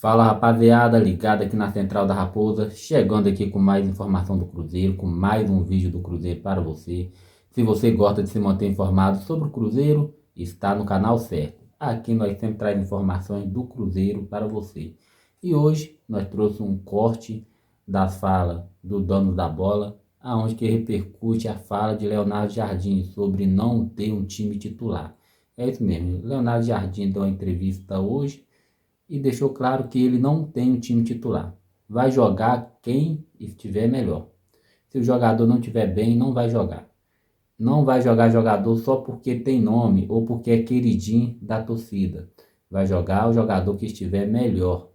Fala rapaziada, ligado aqui na Central da Raposa, chegando aqui com mais informação do Cruzeiro, com mais um vídeo do Cruzeiro para você. Se você gosta de se manter informado sobre o Cruzeiro, está no canal certo. Aqui nós sempre trazemos informações do Cruzeiro para você. E hoje nós trouxemos um corte das falas do dono da bola, aonde que repercute a fala de Leonardo Jardim sobre não ter um time titular. É isso mesmo, Leonardo Jardim deu uma entrevista hoje e deixou claro que ele não tem um time titular. Vai jogar quem estiver melhor. Se o jogador não estiver bem, não vai jogar. Não vai jogar jogador só porque tem nome ou porque é queridinho da torcida. Vai jogar o jogador que estiver melhor.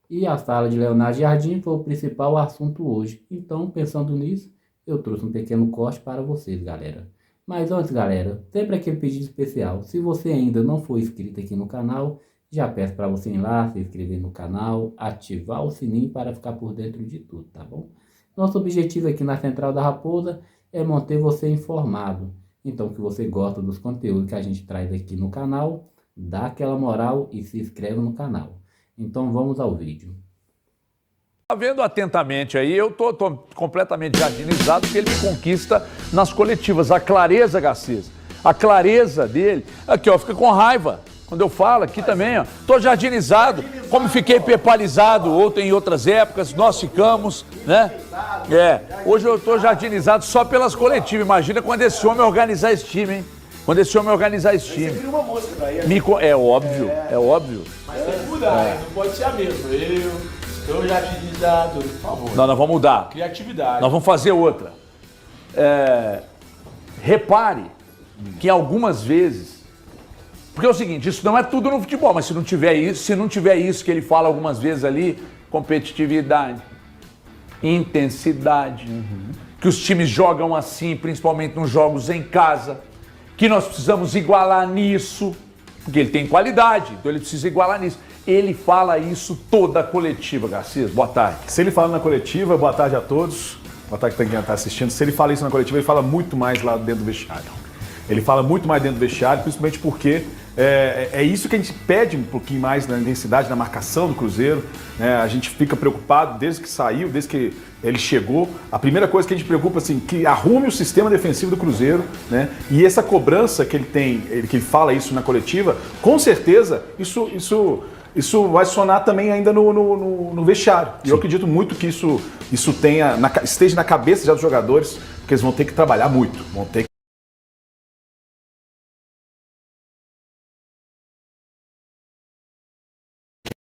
E a fala de Leonardo Jardim foi o principal assunto hoje. Então, pensando nisso, eu trouxe um pequeno corte para vocês, galera. Mas antes, galera, sempre aquele pedido especial. Se você ainda não for inscrito aqui no canal, já peço para você ir lá, se inscrever no canal, ativar o sininho para ficar por dentro de tudo, tá bom? Nosso objetivo aqui na Central da Raposa é manter você informado. Então, se você gosta dos conteúdos que a gente traz aqui no canal, dá aquela moral e se inscreve no canal. Então, vamos ao vídeo. Tá vendo atentamente aí, eu tô completamente jardinizado porque ele me conquista nas coletivas. A clareza, Garcês, a clareza dele, aqui ó, fica com raiva. Quando eu falo aqui também, ó, tô jardinizado, como fiquei pepalizado em outras épocas, nós ficamos, né? Hoje eu tô jardinizado só pelas coletivas. Imagina quando esse homem organizar esse time, hein? Quando esse homem organizar esse time. Você vira uma mosca pra ele. É óbvio, é óbvio. Mas tem que mudar, né? Não pode ser a mesma. Eu jardinizado, por favor. Nós vamos mudar. Criatividade. Nós vamos fazer outra. Repare que algumas vezes... Porque é o seguinte, isso não é tudo no futebol, mas se não tiver isso que ele fala algumas vezes ali, competitividade, intensidade, que os times jogam assim, principalmente nos jogos em casa, que nós precisamos igualar nisso, porque ele tem qualidade, então ele precisa igualar nisso. Ele fala isso toda a coletiva, Garcês. Boa tarde. Se ele fala na coletiva, boa tarde a todos. Boa tarde para quem está assistindo. Se ele fala isso na coletiva, ele fala muito mais lá dentro do vestiário. Ele fala muito mais dentro do vestiário, principalmente porque é isso que a gente pede um pouquinho mais na intensidade, na marcação do Cruzeiro. Né? A gente fica preocupado desde que saiu, desde que ele chegou. A primeira coisa que a gente preocupa assim, que arrume o sistema defensivo do Cruzeiro, né? E essa cobrança que ele tem, que ele fala isso na coletiva, com certeza isso vai sonar também ainda no vestiário. E eu acredito muito que isso esteja na cabeça já dos jogadores, porque eles vão ter que trabalhar muito, vão ter que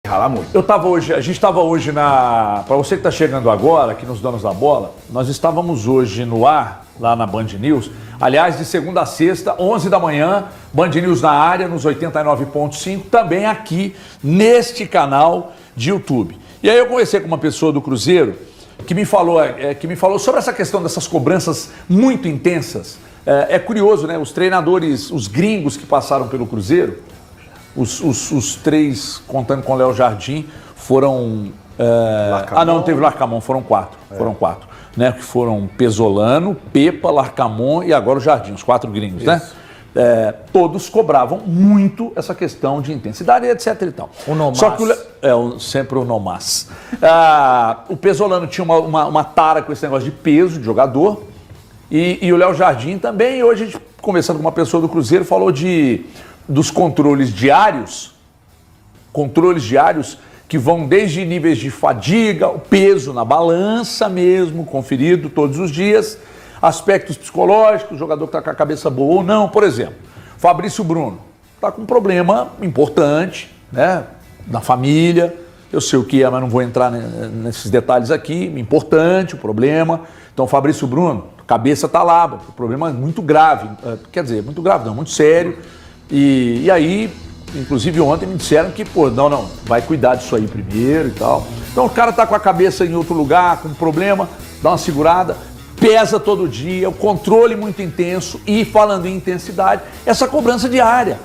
ralar muito. A gente estava hoje para você que está chegando agora, aqui nos Donos da Bola, nós estávamos hoje no ar, lá na Band News, aliás, de segunda a sexta, 11 da manhã, Band News na área, nos 89.5, também aqui neste canal de YouTube. E aí eu conversei com uma pessoa do Cruzeiro que me falou sobre essa questão dessas cobranças muito intensas. É curioso, né? Os treinadores, os gringos que passaram pelo Cruzeiro, os três, contando com o Léo Jardim, foram... não teve Larcamon, foram quatro. Foram quatro, né? Que foram Pesolano, Pepa, Larcamon e agora o Jardim, os quatro gringos, isso, né? Todos cobravam muito essa questão de intensidade, etc e tal. O Nomás. Só que sempre o Nomás. O Pesolano tinha uma tara com esse negócio de peso de jogador e o Léo Jardim também. E hoje a gente, conversando com uma pessoa do Cruzeiro, falou dos controles diários que vão desde níveis de fadiga, o peso na balança mesmo, conferido todos os dias, aspectos psicológicos, o jogador que está com a cabeça boa ou não. Por exemplo, Fabrício Bruno está com um problema importante, né, na família, eu sei o que é, mas não vou entrar nesses detalhes aqui, importante o problema. Então, Fabrício Bruno, a cabeça está lá, o problema é muito grave, quer dizer, muito grave não, muito sério. E aí, inclusive ontem me disseram que, não, vai cuidar disso aí primeiro e tal. Então o cara tá com a cabeça em outro lugar, com um problema, dá uma segurada, pesa todo dia, o controle muito intenso e, falando em intensidade, essa cobrança diária.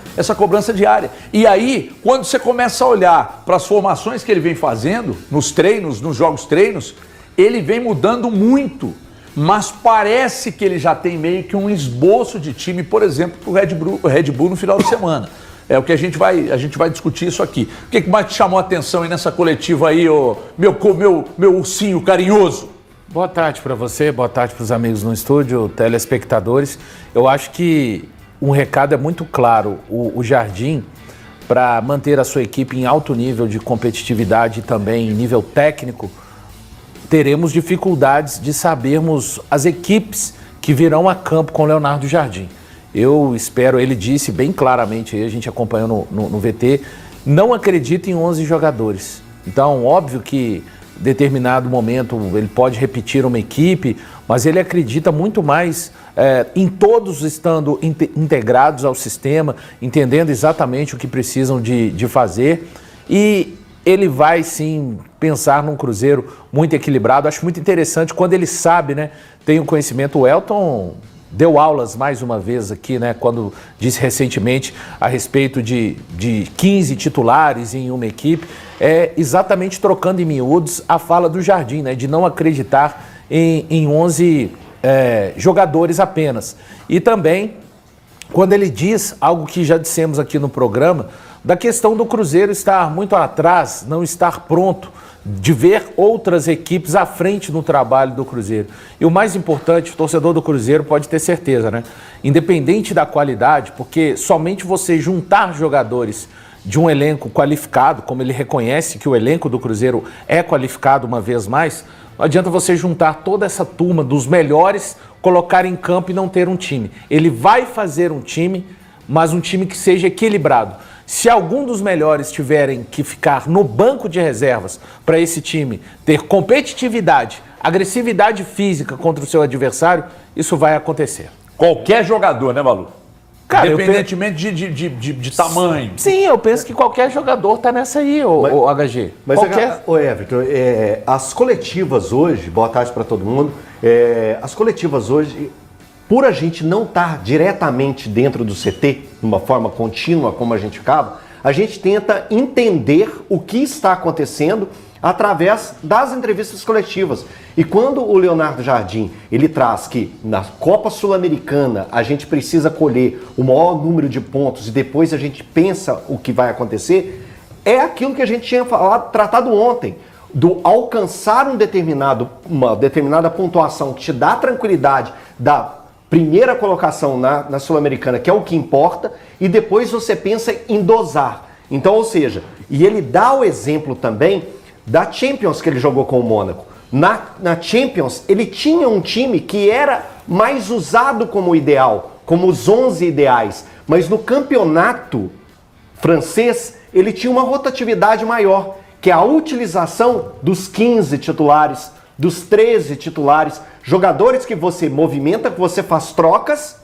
E aí, quando você começa a olhar para as formações que ele vem fazendo, nos treinos, nos jogos treinos, ele vem mudando muito. Mas parece que ele já tem meio que um esboço de time, por exemplo, para o Red Bull no final de semana. É o que a gente vai discutir isso aqui. O que mais te chamou a atenção aí nessa coletiva aí, ô, meu ursinho carinhoso? Boa tarde para você, boa tarde para os amigos no estúdio, telespectadores. Eu acho que um recado é muito claro. O Jardim, para manter a sua equipe em alto nível de competitividade e também em nível técnico, teremos dificuldades de sabermos as equipes que virão a campo com o Leonardo Jardim. Eu espero, ele disse bem claramente, aí a gente acompanhou no VT, não acredita em 11 jogadores. Então, óbvio que em determinado momento ele pode repetir uma equipe, mas ele acredita muito mais em todos estando integrados ao sistema, entendendo exatamente o que precisam de fazer, e ele vai sim pensar num Cruzeiro muito equilibrado. Acho muito interessante quando ele sabe, né? Tem o conhecimento, o Elton deu aulas mais uma vez aqui, né? Quando disse recentemente a respeito de 15 titulares em uma equipe, exatamente trocando em miúdos a fala do Jardim, né? De não acreditar em 11 jogadores apenas. E também quando ele diz algo que já dissemos aqui no programa, da questão do Cruzeiro estar muito atrás, não estar pronto, de ver outras equipes à frente no trabalho do Cruzeiro. E o mais importante, o torcedor do Cruzeiro pode ter certeza, né? Independente da qualidade, porque somente você juntar jogadores de um elenco qualificado, como ele reconhece que o elenco do Cruzeiro é qualificado uma vez mais, não adianta você juntar toda essa turma dos melhores, colocar em campo e não ter um time. Ele vai fazer um time, mas um time que seja equilibrado. Se algum dos melhores tiverem que ficar no banco de reservas para esse time ter competitividade, agressividade física contra o seu adversário, isso vai acontecer. Qualquer jogador, né, Malu? Cara, independentemente de tamanho. Sim, eu penso que qualquer jogador tá nessa aí, o HG. Mas, qualquer... Everton, as coletivas hoje, boa tarde para todo mundo, as coletivas hoje, por a gente não estar diretamente dentro do CT, de uma forma contínua como a gente ficava, a gente tenta entender o que está acontecendo através das entrevistas coletivas. E quando o Leonardo Jardim, ele traz que na Copa Sul-Americana a gente precisa colher o maior número de pontos e depois a gente pensa o que vai acontecer, é aquilo que a gente tinha tratado ontem, do alcançar uma determinada pontuação que te dá tranquilidade da primeira colocação na Sul-Americana, que é o que importa, e depois você pensa em dosar. Então, ou seja, e ele dá o exemplo também da Champions que ele jogou com o Mônaco. Na Champions, ele tinha um time que era mais usado como ideal, como os 11 ideais, mas no campeonato francês, ele tinha uma rotatividade maior, que é a utilização dos 15 titulares, dos 13 titulares, jogadores que você movimenta, que você faz trocas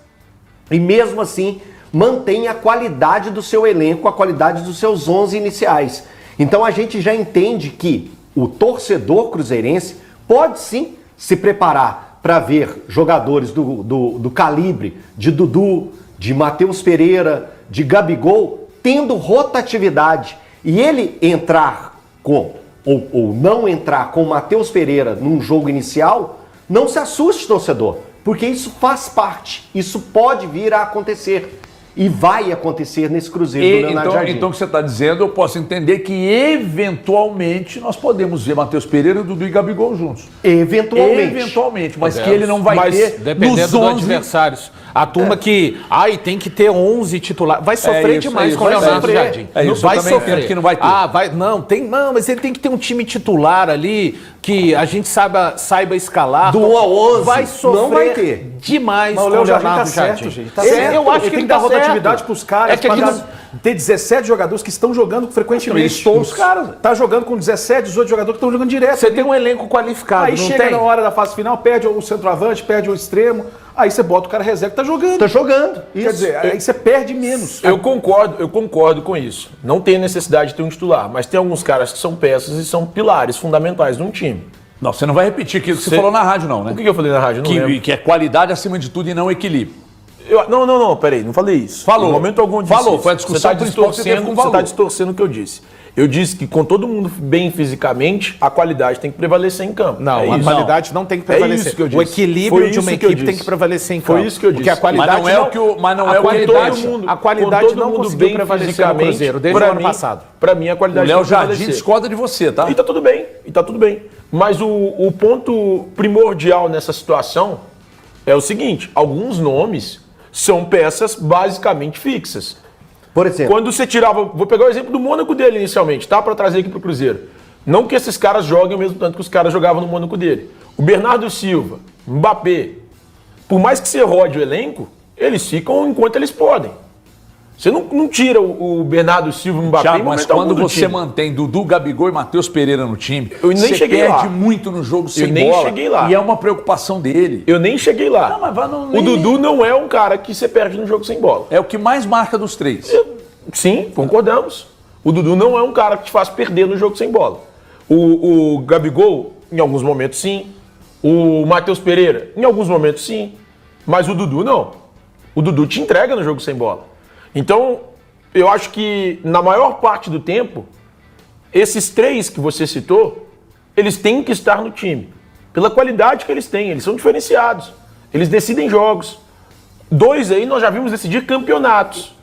e mesmo assim mantém a qualidade do seu elenco, a qualidade dos seus 11 iniciais. Então a gente já entende que o torcedor cruzeirense pode sim se preparar para ver jogadores do calibre de Dudu, de Matheus Pereira, de Gabigol, tendo rotatividade. E ele entrar ou não entrar com o Matheus Pereira num jogo inicial, não se assuste, torcedor, porque isso faz parte, isso pode vir a acontecer. E vai acontecer nesse Cruzeiro do Leonardo Jardim. Então o que você está dizendo, eu posso entender que eventualmente nós podemos ver Matheus Pereira, Dudu e Gabigol juntos. Eventualmente, mas que ele não vai ter dependendo nos 11... dos adversários. A turma que, tem que ter 11 titulares, vai sofrer demais com o Leonardo Jardim. Vai sofrer. Que não vai ter. Mas ele tem que ter um time titular ali, que a gente saiba escalar. Do 1 ao 11, vai sofrer não vai ter demais mas com o Leonardo Jardim. tá certo, gente. Tá Eu certo. acho que ele tem que dar rotatividade para os caras. Ter 17 jogadores que estão jogando frequentemente. Todos os caras. Tá jogando com 17, 18 jogadores que estão jogando direto. Você tem um elenco qualificado, Aí não chega tem? na hora da fase final, perde o centroavante, perde o extremo. Aí você bota o cara reserva que tá jogando. Tá jogando. Quer dizer, aí você perde menos. Eu concordo com isso. Não tem necessidade de ter um titular, mas tem alguns caras que são peças e são pilares fundamentais de um time. Não, você não vai repetir aquilo que você falou na rádio, não, né? O que eu falei na rádio? Não lembro. Que é qualidade acima de tudo e não equilíbrio. Não, peraí, não falei isso. Falou. Em momento algum eu disse Falou, isso. foi a discussão Você principal que você teve com o Você está Valor. distorcendo o que eu disse. Eu disse que com todo mundo bem fisicamente, a qualidade tem que prevalecer em campo. Não, É a isso. qualidade não tem que É prevalecer. isso que eu O disse. equilíbrio Foi de uma isso que eu equipe tem disse. que prevalecer em campo. Foi isso que eu disse. Porque a qualidade Mas não é o que o- mas não é o que ele qualidade, deixa. a qualidade Com todo não mundo conseguiu bem prevalecer no fisicamente, Cruzeiro desde o pra ano mim- passado. Pra mim, a O qualidade Léo tem que Jardim prevalecer. discorda de você, tá? E tá tudo bem, Mas o ponto primordial nessa situação é o seguinte: alguns nomes são peças basicamente fixas. Por exemplo, Quando você tirava, vou pegar o exemplo do Mônaco dele inicialmente, tá? Para trazer aqui pro Cruzeiro. Não que esses caras joguem o mesmo tanto que os caras jogavam no Mônaco dele. O Bernardo Silva, Mbappé, por mais que você rode o elenco, eles ficam enquanto eles podem. Você não tira o Bernardo Silva e o Mbappé Thiago, em mas momento algum quando do você time. mantém Dudu, Gabigol e Matheus Pereira no time, Eu nem você cheguei perde lá. muito no jogo sem nem bola. cheguei lá. E é uma preocupação dele. Eu nem cheguei lá. Não, mas vai no- O Dudu não é um cara que você perde no jogo sem bola. É o que mais marca dos três. Sim, concordamos. O Dudu não é um cara que te faz perder no jogo sem bola. O Gabigol, em alguns momentos, sim. O Matheus Pereira, em alguns momentos, sim. Mas o Dudu, não. O Dudu te entrega no jogo sem bola. Então, eu acho que, na maior parte do tempo, esses três que você citou, eles têm que estar no time. Pela qualidade que eles têm. Eles são diferenciados. Eles decidem jogos. Dois aí nós já vimos decidir campeonatos.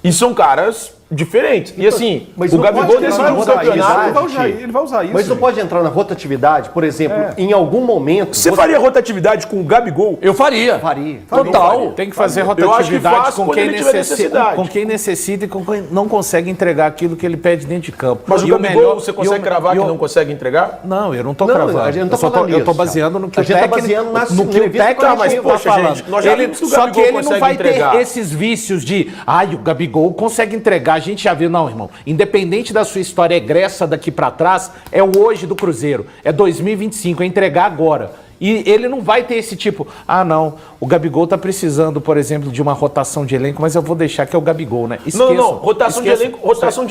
E são caras diferentes. E assim, mas o não Gabigol pode decidiu entrar um na campeonato. rotatividade. Ele vai usar isso. mas não gente. pode entrar na rotatividade, por exemplo, em algum momento. Você faria rotatividade com o Gabigol? Eu faria. Faria. Total. Tem que fazer Eu acho que rotatividade faz com quando quem, ele tiver necessidade. com quem necessita e com quem não consegue entregar aquilo que ele pede dentro de campo. Mas o E Gabigol, melhor- você e consegue o- cravar e que o- não consegue entregar? Não, eu não tô Não, cravando. a gente não tá Eu só tô- falando eu tô isso, baseando no que a o gente tá técnico, baseando na- no que no o revista técnico coletivo. mas, Tá, poxa, falando. gente, nós já Ele, vimos que o só que Gabigol ele não consegue vai entregar. ter esses vícios de, o Gabigol consegue entregar. A gente já viu, não, irmão. Independente da sua história egressa daqui pra trás, é o hoje do Cruzeiro. É 2025, é entregar agora. E ele não vai ter esse tipo, não, o Gabigol tá precisando, por exemplo, de uma rotação de elenco, mas eu vou deixar que é o Gabigol, né? Não, rotação de elenco,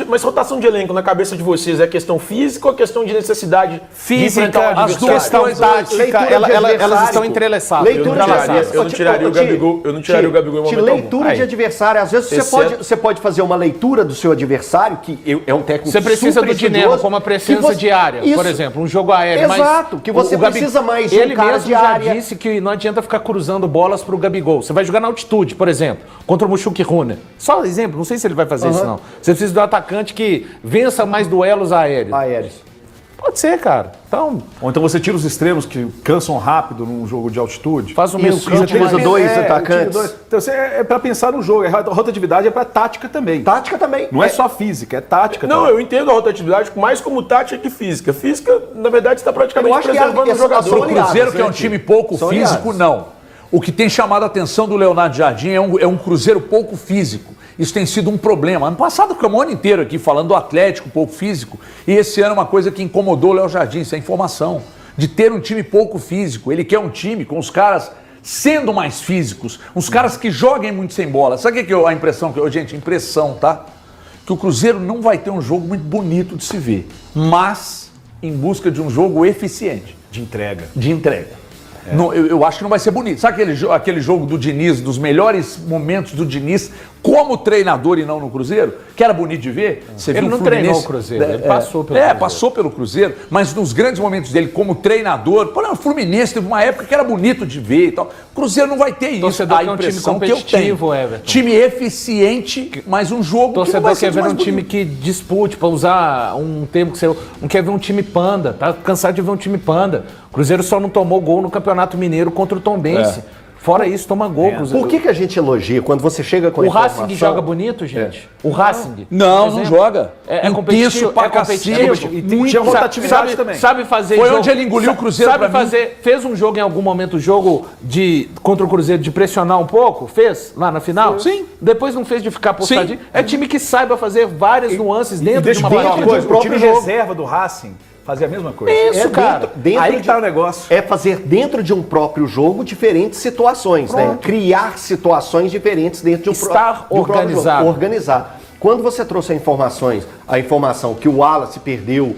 mas rotação de elenco na cabeça de vocês é questão física ou é questão de necessidade Física, de enfrentar o as duas adversário? questão tática, leitura de elas adversário. estão entrelaçadas. Leitura de adversário. eu não tiraria o Gabigol- eu não tiraria o Gabigol em momento algum. Leitura de Aí. adversário. Às vezes Exceto- você pode fazer uma leitura do seu adversário, que é um técnico Você precisa super do dinheiro estudioso, como a presença que você- diária, Isso. por exemplo, um jogo aéreo. Exato, mas que você o Gabi- precisa mais de um Ele cara mesmo de já área. disse que não adianta ficar cruzando bolas pro Gabigol. Você vai jogar na altitude, por exemplo, contra o Mushuki Rune. Só exemplo, não sei se ele vai fazer isso não. Você precisa de um atacante que vença mais duelos aéreos. Aéreos. Pode ser, cara. Então, Ou então você tira os extremos que cansam rápido num jogo de altitude. faz o meio Isso, campo. utiliza mais- dois time atacantes. dois. Então você é pra pensar no jogo. A rotatividade é pra tática também. Tática também. Não é só física, é tática Não, também. eu entendo a rotatividade mais como tática que física. Física, na verdade, está praticamente Eu acho que preservando o essa jogador. ação O Cruzeiro, que é um gente. time pouco São físico, aliados. não. O que tem chamado a atenção do Leonardo Jardim é um Cruzeiro pouco físico. Isso tem sido um problema. Ano passado ficamos o ano inteiro aqui falando do Atlético pouco físico. E esse ano é uma coisa que incomodou o Léo Jardim, isso é informação. De ter um time pouco físico. Ele quer um time com os caras sendo mais físicos. Uns caras que joguem muito sem bola. Sabe o que é a impressão? Gente, impressão, tá? Que o Cruzeiro não vai ter um jogo muito bonito de se ver. Mas em busca de um jogo eficiente. De entrega. De entrega. Não, eu acho que não vai ser bonito. Sabe aquele jogo do Diniz, dos melhores momentos do Diniz como treinador e não no Cruzeiro? Que era bonito de ver? Você Ele viu não Fluminense- treinou o Cruzeiro, ele passou pelo Cruzeiro. passou pelo Cruzeiro, mas nos grandes momentos dele como treinador, por exemplo, o Fluminense teve uma época que era bonito de ver e tal. O Cruzeiro não vai ter isso. Torcedor A quer um time impressão que eu tenho. competitivo, Everton. Time eficiente, mas um jogo que não Torcedor vai ser quer ver mais um time bonito. que dispute, para usar um termo que você não quer ver um time panda, tá cansado de ver um time panda. O Cruzeiro só não tomou gol no Campeonato Mineiro contra o Tombense. Fora isso, toma gol. Cruzeiro. Por que a gente elogia quando você chega com a O informação? Racing joga bonito, gente? O Racing? Não, por não exemplo? joga. É Intenso competitivo, pra é competitivo. cacete. E tinha rotatividade também. Sabe fazer Foi jogo, onde ele engoliu o Cruzeiro sabe pra mim. fazer, fez um jogo em algum momento, jogo contra o Cruzeiro de pressionar um pouco? Fez? Lá na final? Sim. Depois não fez de ficar postadinho? Sim. É time que saiba fazer várias nuances E dentro de deixa uma eu falar uma partida. coisa, o próprio time jogo. reserva do Racing fazia a mesma coisa. Isso, cara. Aí que tá o negócio. É fazer dentro de um próprio jogo diferentes situações, né? Criar situações diferentes dentro de um Estar de um próprio organizado. jogo. Organizar. Quando você trouxe a informação que o Wallace perdeu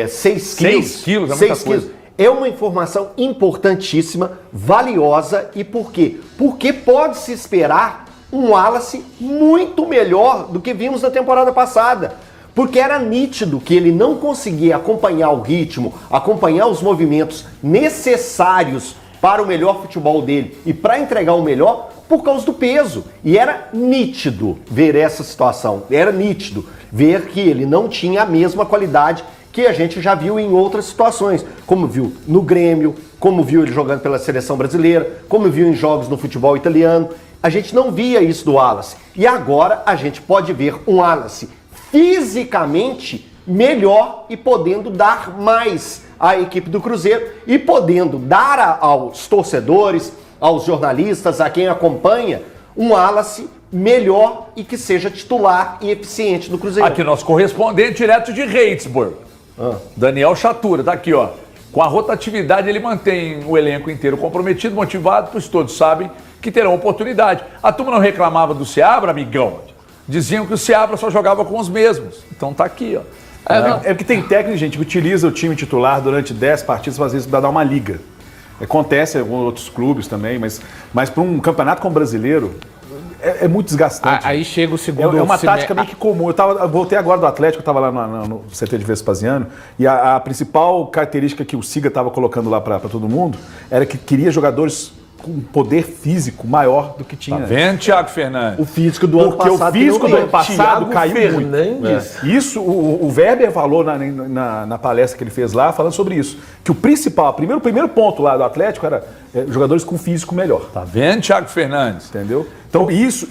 6 quilos. 6 quilos, é 6 muita coisa. quilos. É uma informação importantíssima, valiosa. E por quê? Porque pode-se esperar um Wallace muito melhor do que vimos na temporada passada. Porque era nítido que ele não conseguia acompanhar o ritmo, acompanhar os movimentos necessários para o melhor futebol dele e para entregar o melhor por causa do peso. E era nítido ver essa situação, era nítido ver que ele não tinha a mesma qualidade que a gente já viu em outras situações, como viu no Grêmio, como viu ele jogando pela seleção brasileira, como viu em jogos no futebol italiano. A gente não via isso do Wallace. E agora a gente pode ver um Wallace fisicamente melhor e podendo dar mais à equipe do Cruzeiro e podendo dar aos torcedores, aos jornalistas, a quem acompanha, um Wallace melhor e que seja titular e eficiente do Cruzeiro. Aqui, nosso correspondente direto de Reidsburg, Daniel Chatura, tá aqui, ó. Com a rotatividade, ele mantém o elenco inteiro comprometido, motivado, pois todos sabem que terão oportunidade. A turma não reclamava do Seabra, amigão. Diziam que o Seabra só jogava com os mesmos. Então tá aqui, ó. É que tem técnico, gente, que utiliza o time titular durante 10 partidas, às vezes, para dar uma liga. Acontece em alguns outros clubes também, mas para um campeonato como o brasileiro, é muito desgastante. Aí chega o segundo... É uma tática meio que comum. Eu voltei agora do Atlético, eu estava lá no CT de Vespasiano, e a principal característica que o Siga estava colocando lá para todo mundo era que queria jogadores com poder físico maior do que tinha. Tá vendo, Thiago Fernandes? O físico do ano Porque passado... o físico do ano passado Thiago caiu Fernandes. muito. Isso, o Weber falou na palestra que ele fez lá, falando sobre isso. Que o principal, o primeiro ponto lá do Atlético era jogadores com físico melhor. Tá vendo, Thiago Fernandes? Entendeu? Então isso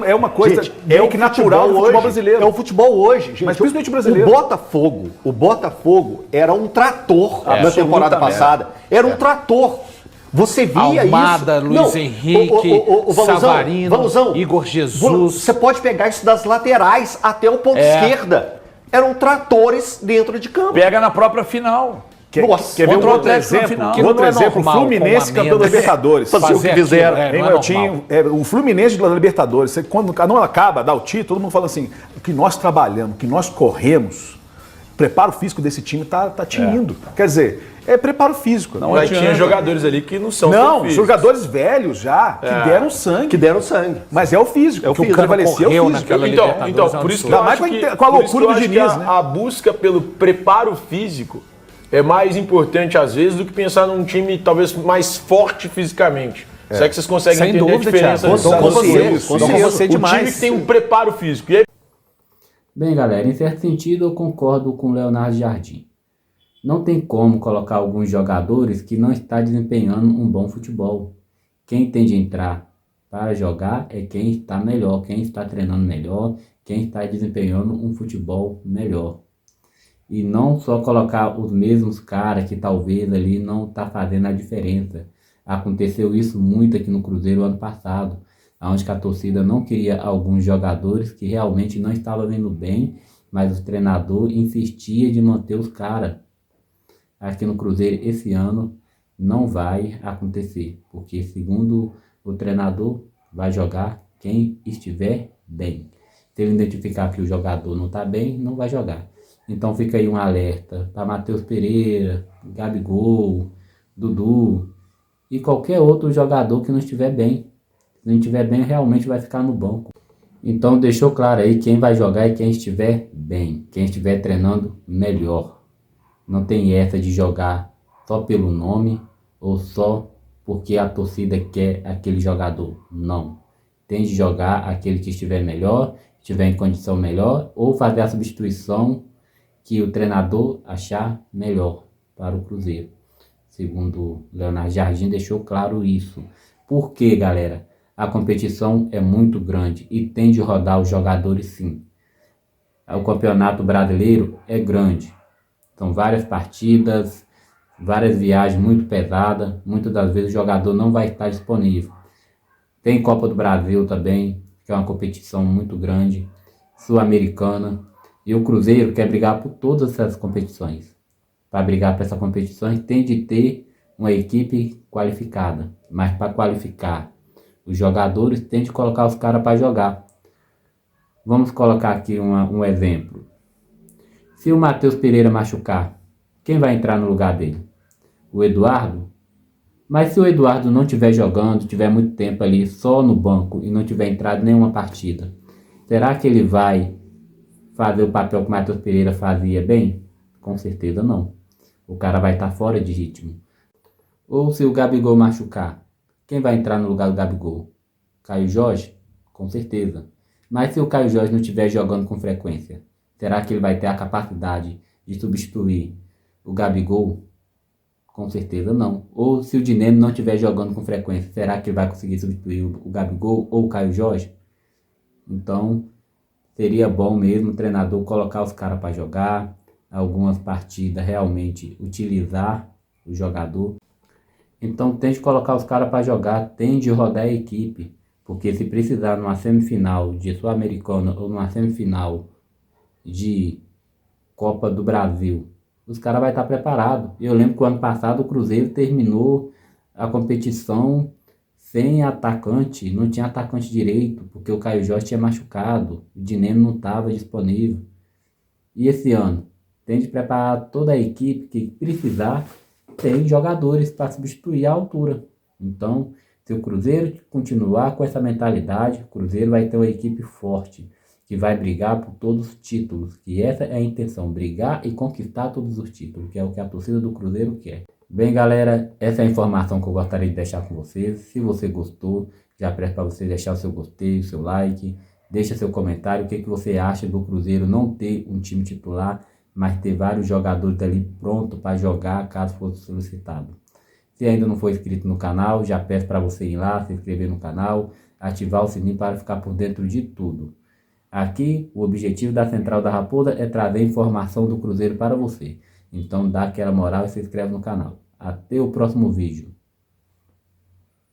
é uma coisa Gente, meio que natural do futebol brasileiro. É o futebol hoje, gente. Mas principalmente o brasileiro. O Botafogo era um trator na temporada absolutamente. passada. Era um trator. Você via Almada, isso. Luiz Henrique, Savarino, Valuzão, Igor Jesus. Você pode pegar isso das laterais até o ponto esquerda. Eram tratores dentro de campo. Pega na própria final. Nossa, Quer ver um contra o outro Atlético na exemplo? final. Que não Outro é exemplo, o normal Fluminense com a campeão da Mendes Libertadores. Fazer o que aquilo, fizeram. não é Hein, normal. o Fluminense da Libertadores, quando não acaba, dá o título, todo mundo fala assim, o que nós trabalhamos, o que nós corremos, o preparo físico desse time tá tinindo. Quer dizer, é preparo físico. Mas tinha jogadores ali que não são Não, físicos. jogadores velhos já, que deram sangue. Que deram sangue. Mas é o físico. O que físico. prevalecia é o Correu físico. naquela Então, Libertadores, por isso que Ainda eu mais acho que, com a por isso que loucura eu do acho Diniz, que né? a busca pelo preparo físico é mais importante, às vezes, do que pensar num time talvez mais forte fisicamente. Será que vocês conseguem Sem entender dúvida, a diferença Thiago. disso? Com você, com com você O demais. time que tem um preparo físico. E aí, Bem, galera, em certo sentido eu concordo com o Leonardo Jardim. Não tem como colocar alguns jogadores que não estão desempenhando um bom futebol. Quem tem de entrar para jogar é quem está melhor, quem está treinando melhor, quem está desempenhando um futebol melhor. E não só colocar os mesmos caras que talvez ali não tá fazendo a diferença. Aconteceu isso muito aqui no Cruzeiro ano passado, onde a torcida não queria alguns jogadores que realmente não estavam vindo bem, mas o treinador insistia de manter os caras. Aqui no Cruzeiro esse ano não vai acontecer, porque segundo o treinador vai jogar quem estiver bem. Se ele identificar que o jogador não está bem, não vai jogar. Então fica aí um alerta para Matheus Pereira, Gabigol, Dudu e qualquer outro jogador que não estiver bem. Se não estiver bem, realmente vai ficar no banco. Então deixou claro aí quem vai jogar e quem estiver bem, quem estiver treinando melhor. Não tem essa de jogar só pelo nome ou só porque a torcida quer aquele jogador. Não. Tem de jogar aquele que estiver melhor, estiver em condição melhor, ou fazer a substituição que o treinador achar melhor para o Cruzeiro. Segundo Leonardo Jardim, deixou claro isso. Por quê, galera? A competição é muito grande e tem de rodar os jogadores sim. O campeonato brasileiro é grande. São várias partidas, várias viagens muito pesadas. Muitas das vezes o jogador não vai estar disponível. Tem Copa do Brasil também, que é uma competição muito grande, sul-americana. E o Cruzeiro quer brigar por todas essas competições. Para brigar por essas competições tem de ter uma equipe qualificada. Mas para qualificar os jogadores tem de colocar os caras para jogar. Vamos colocar aqui um exemplo. Se o Matheus Pereira machucar, quem vai entrar no lugar dele? O Eduardo? Mas se o Eduardo não estiver jogando, tiver muito tempo ali só no banco e não tiver entrado em nenhuma partida, será que ele vai fazer o papel que o Matheus Pereira fazia bem? Com certeza não. O cara vai estar fora de ritmo. Ou se o Gabigol machucar, quem vai entrar no lugar do Gabigol? Caio Jorge? Com certeza. Mas se o Caio Jorge não estiver jogando com frequência, será que ele vai ter a capacidade de substituir o Gabigol? Com certeza não. Ou se o Dineno não estiver jogando com frequência, será que ele vai conseguir substituir o Gabigol ou o Caio Jorge? Então, seria bom mesmo o treinador colocar os caras para jogar, algumas partidas realmente utilizar o jogador. Então, tente colocar os caras para jogar, tente rodar a equipe, porque se precisar numa semifinal de Sul-Americana ou numa semifinal de Copa do Brasil, os caras vão estar preparados. Eu lembro que o ano passado o Cruzeiro terminou a competição sem atacante, não tinha atacante direito, porque o Caio Jorge tinha machucado, o Dineno não estava disponível. E esse ano, tem de preparar toda a equipe que precisar, tem jogadores para substituir a altura. Então, se o Cruzeiro continuar com essa mentalidade, o Cruzeiro vai ter uma equipe forte, que vai brigar por todos os títulos, que essa é a intenção, brigar e conquistar todos os títulos, que é o que a torcida do Cruzeiro quer. Bem, galera, essa é a informação que eu gostaria de deixar com vocês. Se você gostou, já peço para você deixar o seu gostei, o seu like, deixa seu comentário, o que você acha do Cruzeiro não ter um time titular, mas ter vários jogadores ali prontos para jogar, caso fosse solicitado. Se ainda não for inscrito no canal, já peço para você ir lá, se inscrever no canal, ativar o sininho para ficar por dentro de tudo. Aqui, o objetivo da Central da Raposa é trazer informação do Cruzeiro para você. Então dá aquela moral e se inscreve no canal. Até o próximo vídeo.